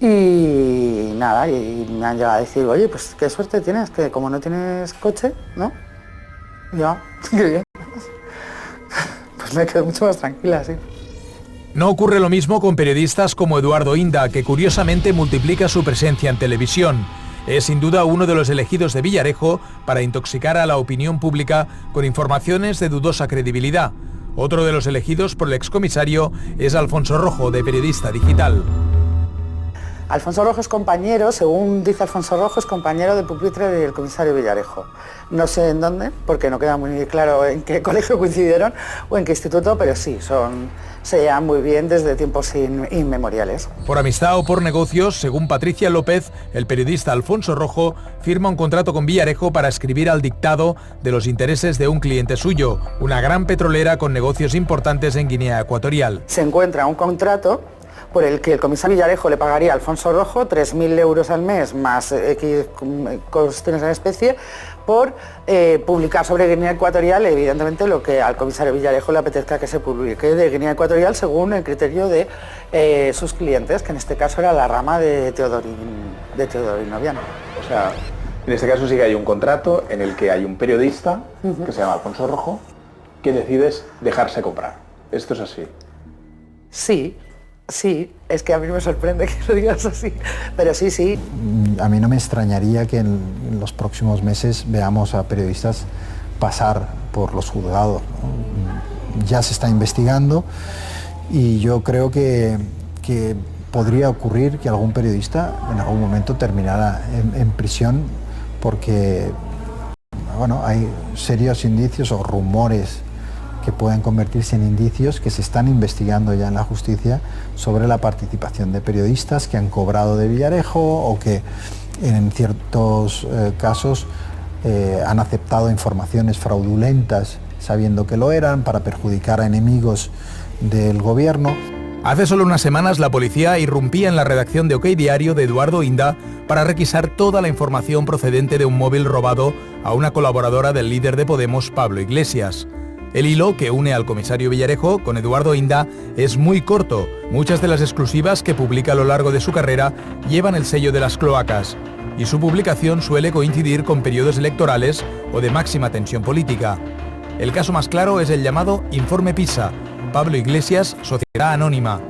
Y nada, y me han llegado a decir, oye, pues qué suerte tienes, que como no tienes coche, ¿no? Ya, qué bien. Pues me quedo mucho más tranquila, sí. No ocurre lo mismo con periodistas como Eduardo Inda, que curiosamente multiplica su presencia en televisión. Es sin duda uno de los elegidos de Villarejo para intoxicar a la opinión pública con informaciones de dudosa credibilidad. Otro de los elegidos por el excomisario es Alfonso Rojo, de Periodista Digital. Alfonso Rojo es compañero, según dice Alfonso Rojo, es compañero de pupitre del comisario Villarejo. No sé en dónde, porque no queda muy claro en qué colegio coincidieron o en qué instituto, pero sí, se llevan muy bien desde tiempos inmemoriales. Por amistad o por negocios, según Patricia López, el periodista Alfonso Rojo firma un contrato con Villarejo para escribir al dictado de los intereses de un cliente suyo, una gran petrolera con negocios importantes en Guinea Ecuatorial. Se encuentra un contrato por el que el comisario Villarejo le pagaría a Alfonso Rojo 3.000 euros al mes más X cuestiones en especie por publicar sobre Guinea Ecuatorial, evidentemente lo que al comisario Villarejo le apetezca que se publique de Guinea Ecuatorial según el criterio de sus clientes, que en este caso era la rama de Teodorín Obiano. O sea, en este caso sí que hay un contrato en el que hay un periodista que se llama Alfonso Rojo que decides dejarse comprar. ¿Esto es así? Sí, es que a mí me sorprende que lo digas así, pero sí. A mí no me extrañaría que en los próximos meses veamos a periodistas pasar por los juzgados, ¿no? Ya se está investigando y yo creo que podría ocurrir que algún periodista en algún momento terminara en prisión porque, bueno, hay serios indicios o rumores que pueden convertirse en indicios que se están investigando ya en la justicia sobre la participación de periodistas que han cobrado de Villarejo o que en ciertos casos han aceptado informaciones fraudulentas sabiendo que lo eran para perjudicar a enemigos del gobierno. Hace solo unas semanas la policía irrumpía en la redacción de OK Diario de Eduardo Inda para requisar toda la información procedente de un móvil robado a una colaboradora del líder de Podemos, Pablo Iglesias. El hilo que une al comisario Villarejo con Eduardo Inda es muy corto. Muchas de las exclusivas que publica a lo largo de su carrera llevan el sello de las cloacas y su publicación suele coincidir con periodos electorales o de máxima tensión política. El caso más claro es el llamado Informe Pisa, Pablo Iglesias, Sociedad Anónima.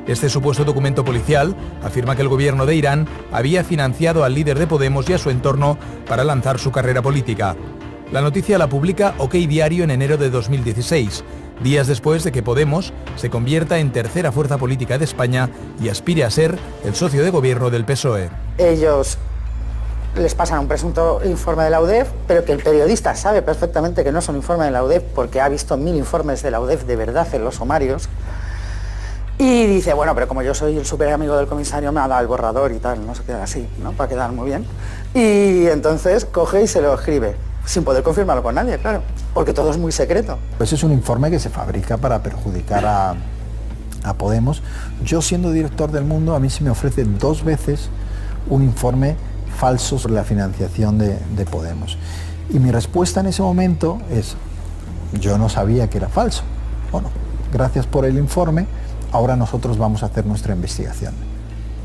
Este supuesto documento policial afirma que el gobierno de Irán había financiado al líder de Podemos y a su entorno para lanzar su carrera política. La noticia la publica OK Diario en enero de 2016, días después de que Podemos se convierta en tercera fuerza política de España y aspire a ser el socio de gobierno del PSOE. Ellos les pasan un presunto informe de la UDEF, pero que el periodista sabe perfectamente que no es un informe de la UDEF porque ha visto 1000 informes de la UDEF de verdad en los sumarios. Y dice, bueno, pero como yo soy el súper amigo del comisario, me ha dado el borrador y tal, no se queda así, ¿no? Para quedar muy bien. Y entonces coge y se lo escribe, sin poder confirmarlo con nadie, claro, porque todo es muy secreto. Pues es un informe que se fabrica para perjudicar a Podemos. Yo, siendo director del Mundo, a mí se me ofrece 2 veces un informe falso sobre la financiación de Podemos. Y mi respuesta en ese momento es, yo no sabía que era falso. Bueno, gracias por el informe, ahora nosotros vamos a hacer nuestra investigación.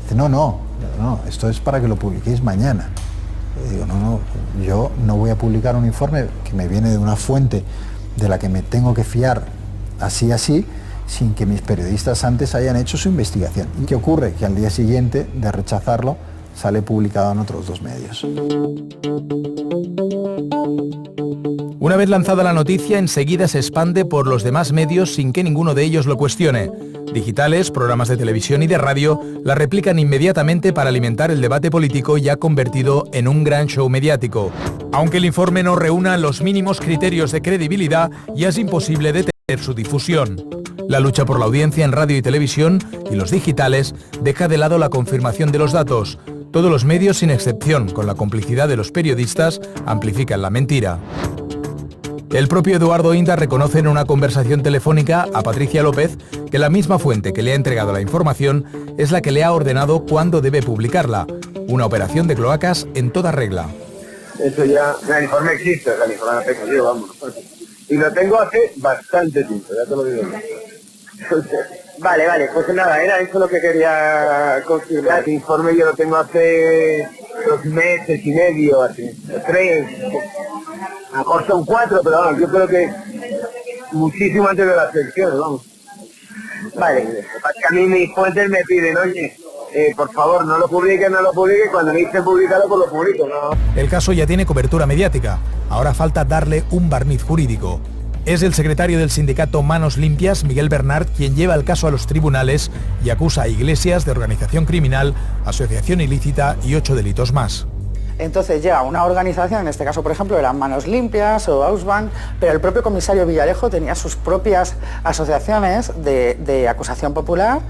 Dice, no, esto es para que lo publiquéis mañana. Y digo, no, yo no voy a publicar un informe que me viene de una fuente de la que me tengo que fiar así, sin que mis periodistas antes hayan hecho su investigación. ¿Y qué ocurre? Que al día siguiente de rechazarlo sale publicado en otros 2 medios. Una vez lanzada la noticia, enseguida se expande por los demás medios sin que ninguno de ellos lo cuestione. Digitales, programas de televisión y de radio la replican inmediatamente para alimentar el debate político ya convertido en un gran show mediático. Aunque el informe no reúna los mínimos criterios de credibilidad, ya es imposible detener su difusión. La lucha por la audiencia en radio y televisión y los digitales deja de lado la confirmación de los datos. Todos los medios, sin excepción, con la complicidad de los periodistas, amplifican la mentira. El propio Eduardo Inda reconoce en una conversación telefónica a Patricia López que la misma fuente que le ha entregado la información es la que le ha ordenado cuándo debe publicarla. Una operación de cloacas en toda regla. Eso ya, el informe existe, el informe lo tengo yo, vamos. Y lo tengo hace bastante tiempo, ya te lo digo. Vale, pues nada, era eso lo que quería confirmar. El informe yo lo tengo hace 2 meses y medio, así, 3, a lo mejor son 4, pero vamos, yo creo que muchísimo antes de las elecciones, vamos. Vale, a mí mis fuentes me piden, oye, por favor, no lo publique, cuando me dicen publicarlo, pues lo publico, ¿no? El caso ya tiene cobertura mediática, ahora falta darle un barniz jurídico. Es el secretario del sindicato Manos Limpias, Miguel Bernard, quien lleva el caso a los tribunales y acusa a Iglesias de organización criminal, asociación ilícita y 8 delitos más. Entonces llega una organización, en este caso por ejemplo eran Manos Limpias o Ausban, pero el propio comisario Villarejo tenía sus propias asociaciones de acusación popular,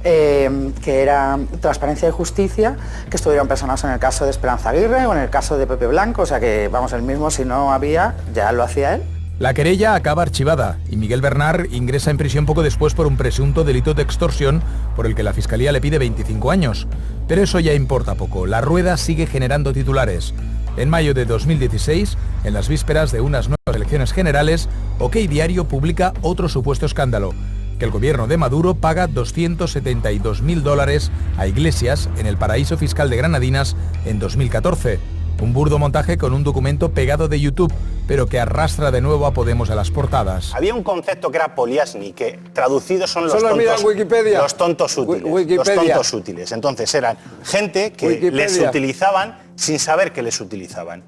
que era Transparencia y Justicia, que estuvieron personados en el caso de Esperanza Aguirre o en el caso de Pepe Blanco, o sea que vamos, el mismo si no había, ya lo hacía él. La querella acaba archivada y Miguel Bernard ingresa en prisión poco después por un presunto delito de extorsión por el que la Fiscalía le pide 25 años. Pero eso ya importa poco, la rueda sigue generando titulares. En mayo de 2016, en las vísperas de unas nuevas elecciones generales, OK Diario publica otro supuesto escándalo, que el gobierno de Maduro paga $272.000 a Iglesias en el paraíso fiscal de Granadinas en 2014. Un burdo montaje con un documento pegado de YouTube, pero que arrastra de nuevo a Podemos a las portadas. Había un concepto que era poliasni, que traducidos son los tontos, los tontos útiles. Los tontos útiles. Entonces eran gente que les utilizaban sin saber que les utilizaban.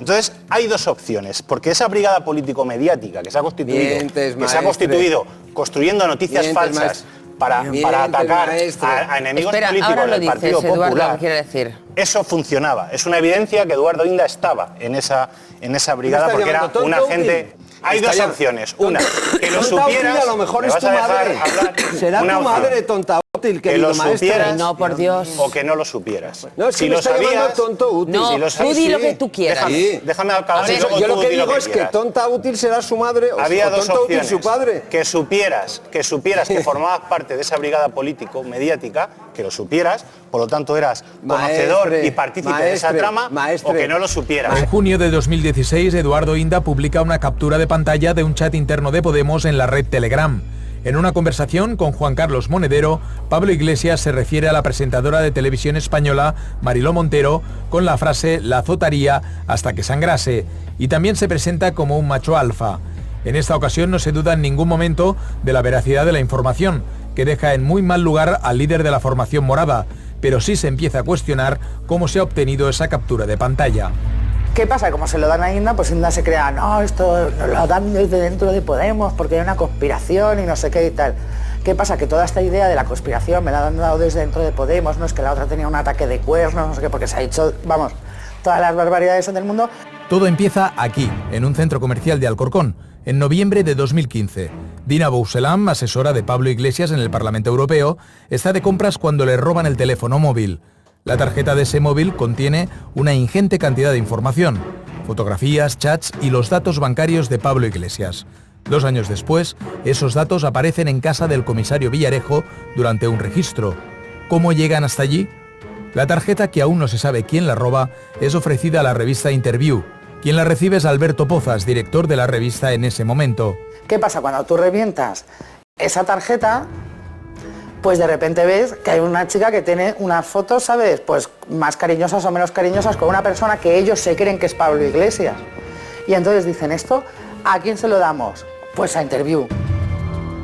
Entonces hay 2 opciones, porque esa brigada político-mediática que se ha constituido, construyendo noticias falsas para atacar a enemigos políticos del Partido Popular. Eduardo, quiere decir. Eso funcionaba. Es una evidencia que Eduardo Inda estaba en esa brigada porque era un agente. Hay 2 opciones. Una, que lo supieras. A lo mejor es tu madre. Será tu madre tonta útil, que lo supieras. No, por Dios. O que no lo supieras. No, si lo sabías, tonto útil. No, si lo tú di lo que tú quieras. Déjame acabar. Yo lo que digo es que tonta útil será su madre o tonta útil su padre. Que supieras que formabas parte de esa brigada político-mediática, que lo supieras, por lo tanto eras conocedor y partícipe de esa trama, o que no lo supieras. En junio de 2016, Eduardo Inda publica una captura de pantalla de un chat interno de Podemos en la red Telegram. En una conversación con Juan Carlos Monedero, Pablo Iglesias se refiere a la presentadora de televisión española, Mariló Montero, con la frase «la azotaría hasta que sangrase», y también se presenta como un macho alfa. En esta ocasión no se duda en ningún momento de la veracidad de la información, que deja en muy mal lugar al líder de la formación morada, pero sí se empieza a cuestionar cómo se ha obtenido esa captura de pantalla. ¿Qué pasa? Como se lo dan a Inda, pues Inda se crea, no, esto lo dan desde dentro de Podemos porque hay una conspiración y no sé qué y tal. ¿Qué pasa? Que toda esta idea de la conspiración me la han dado desde dentro de Podemos, no es que la otra tenía un ataque de cuernos, no sé qué, porque se ha hecho, vamos, todas las barbaridades del mundo. Todo empieza aquí, en un centro comercial de Alcorcón, en noviembre de 2015. Dina Bouselam, asesora de Pablo Iglesias en el Parlamento Europeo, está de compras cuando le roban el teléfono móvil. La tarjeta de ese móvil contiene una ingente cantidad de información, fotografías, chats y los datos bancarios de Pablo Iglesias. 2 años después, esos datos aparecen en casa del comisario Villarejo durante un registro. ¿Cómo llegan hasta allí? La tarjeta, que aún no se sabe quién la roba, es ofrecida a la revista Interview. Quien la recibe es Alberto Pozas, director de la revista en ese momento. ¿Qué pasa? Cuando tú revientas esa tarjeta, pues de repente ves que hay una chica que tiene unas fotos, ¿sabes? Pues más cariñosas o menos cariñosas con una persona que ellos se creen que es Pablo Iglesias. Y entonces dicen, ¿esto a quién se lo damos? Pues a Interview.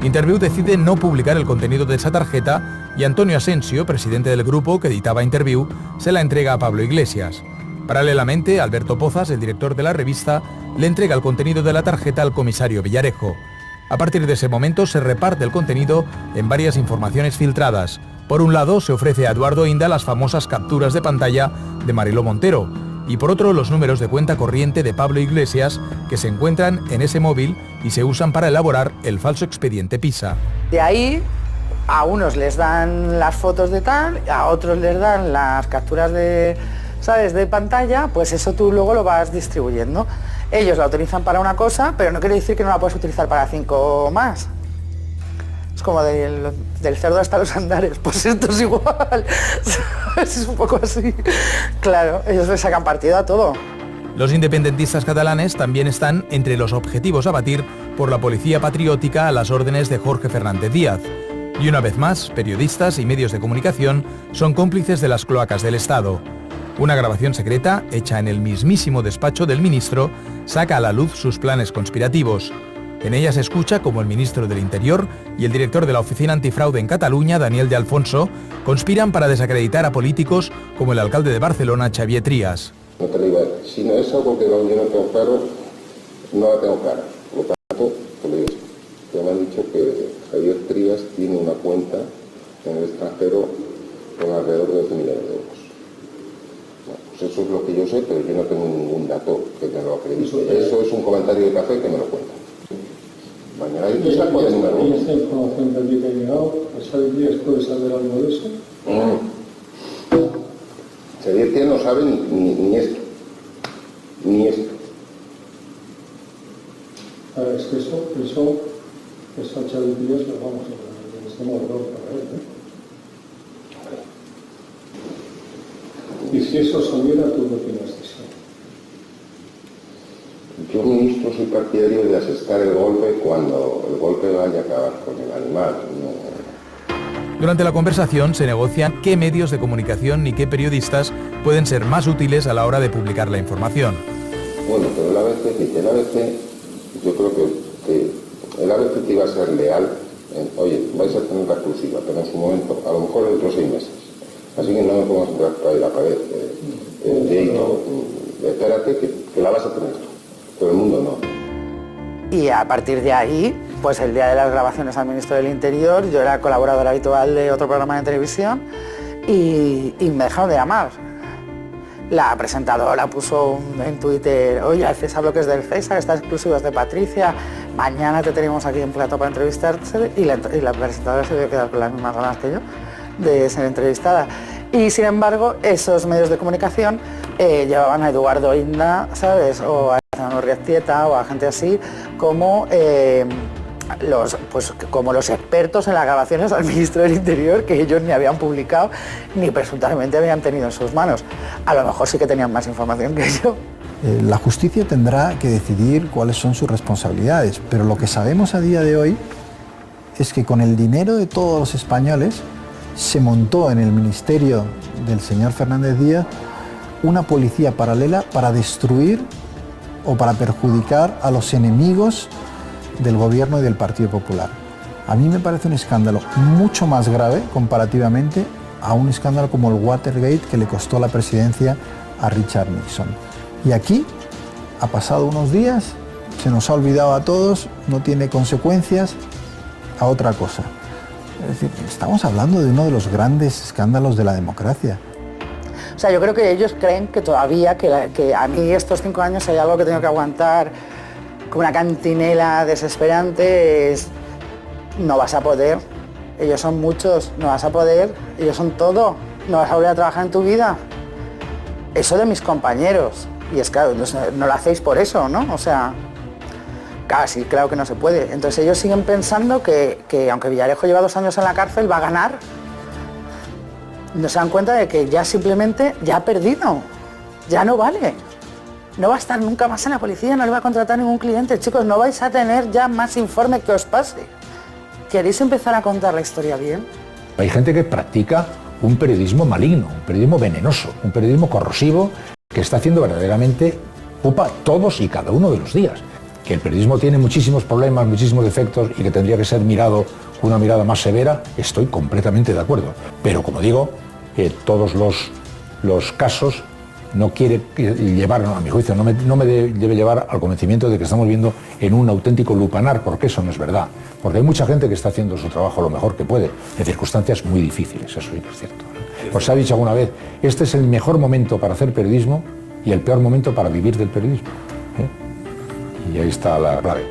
Interview decide no publicar el contenido de esa tarjeta y Antonio Asensio, presidente del grupo que editaba Interview, se la entrega a Pablo Iglesias. Paralelamente, Alberto Pozas, el director de la revista, le entrega el contenido de la tarjeta al comisario Villarejo. A partir de ese momento se reparte el contenido en varias informaciones filtradas. Por un lado, se ofrece a Eduardo Inda las famosas capturas de pantalla de Mariló Montero y por otro los números de cuenta corriente de Pablo Iglesias que se encuentran en ese móvil y se usan para elaborar el falso expediente Pisa. De ahí a unos les dan las fotos de tal, a otros les dan las capturas de, ¿sabes?, de pantalla, pues eso tú luego lo vas distribuyendo. Ellos la utilizan para una cosa, pero no quiere decir que no la puedes utilizar para 5 más. Es como del cerdo hasta los andares, pues esto es igual. Es un poco así. Claro, ellos le sacan partido a todo. Los independentistas catalanes también están entre los objetivos a batir por la policía patriótica a las órdenes de Jorge Fernández Díaz. Y una vez más, periodistas y medios de comunicación son cómplices de las cloacas del Estado. Una grabación secreta, hecha en el mismísimo despacho del ministro, saca a la luz sus planes conspirativos. En ella se escucha como el ministro del Interior y el director de la Oficina Antifraude en Cataluña, Daniel de Alfonso, conspiran para desacreditar a políticos como el alcalde de Barcelona, Xavier Trias. No te digo, si no es algo que yo no tengo claro, no la tengo clara. Por lo tanto, te lo digo, ya me han dicho que Xavier Trias tiene una cuenta en el extranjero con alrededor de 12 millones de euros. Bueno, pues eso es lo que yo sé, pero yo no tengo ningún dato que me lo acredite. Eso es un comentario de café que me lo cuenta. Mañana hay que sacar en una ¿Y esta información que aquí te ha llegado, Xavier Trias puede saber algo de eso? Xavier Trias no sabe ni esto. Ni esto. Es que eso a Xavier Trias lo vamos a ver. Estamos hablando para él, ¿eh? Y si eso saliera, ¿tú qué opinas de eso? Yo, ministro, soy partidario de asestar el golpe cuando el golpe vaya a acabar con el animal. Durante la conversación se negocian qué medios de comunicación y qué periodistas pueden ser más útiles a la hora de publicar la información. Bueno, pero el ABC, yo creo que el ABC iba a ser leal. Oye, vais a tener la exclusiva, pero en su momento, a lo mejor dentro de 6 meses. Así que no me podemos entrar por ahí la pared. Espérate que la vas a tener tú. Todo el mundo no. Y a partir de ahí, pues el día de las grabaciones al ministro del Interior, yo era colaboradora habitual de otro programa de televisión y me dejaron de llamar. La presentadora puso en Twitter, oye, el César Bloques del César, estas exclusivas de Patricia, mañana te tenemos aquí en plato para entrevistarte, y la presentadora se debió quedar con las mismas ganas que yo de ser entrevistada. Y sin embargo, esos medios de comunicación llevaban a Eduardo Inda, ¿sabes? O a Riaztieta o a gente así, como los expertos en las grabaciones al ministro del Interior, que ellos ni habían publicado ni presuntamente habían tenido en sus manos. A lo mejor sí que tenían más información que yo. La justicia tendrá que decidir cuáles son sus responsabilidades, pero lo que sabemos a día de hoy es que con el dinero de todos los españoles se montó en el ministerio del señor Fernández Díaz una policía paralela para destruir o para perjudicar a los enemigos del gobierno y del Partido Popular. A mí me parece un escándalo mucho más grave comparativamente a un escándalo como el Watergate, que le costó la presidencia a Richard Nixon. Y aquí ha pasado unos días, se nos ha olvidado a todos, no tiene consecuencias, a otra cosa. Es decir, estamos hablando de uno de los grandes escándalos de la democracia. O sea, yo creo que ellos creen que todavía, que a mí estos 5 años hay algo que tengo que aguantar con una cantinela desesperante, no vas a poder, ellos son muchos, no vas a poder, ellos son todo, no vas a volver a trabajar en tu vida. Eso de mis compañeros, y es claro, no lo hacéis por eso, ¿no? O sea, casi, claro que no se puede. Entonces ellos siguen pensando que aunque Villarejo lleva 2 años en la cárcel, va a ganar. no se dan cuenta de que ya simplemente ya ha perdido, ya no vale. No va a estar nunca más en la policía, no le va a contratar ningún cliente. Chicos, no vais a tener ya más informe que os pase. ¿Queréis empezar a contar la historia bien? Hay gente que practica un periodismo maligno, un periodismo venenoso, un periodismo corrosivo que está haciendo verdaderamente pupa todos y cada uno de los días. Que el periodismo tiene muchísimos problemas, muchísimos defectos y que tendría que ser mirado con una mirada más severa, estoy completamente de acuerdo. Pero como digo, todos los casos no quiere llevar, a mi juicio, no me debe llevar al convencimiento de que estamos viendo en un auténtico lupanar, porque eso no es verdad. Porque hay mucha gente que está haciendo su trabajo lo mejor que puede, en circunstancias muy difíciles, eso sí que es cierto. Os ha dicho alguna vez, este es el mejor momento para hacer periodismo y el peor momento para vivir del periodismo. Y ahí está la clave.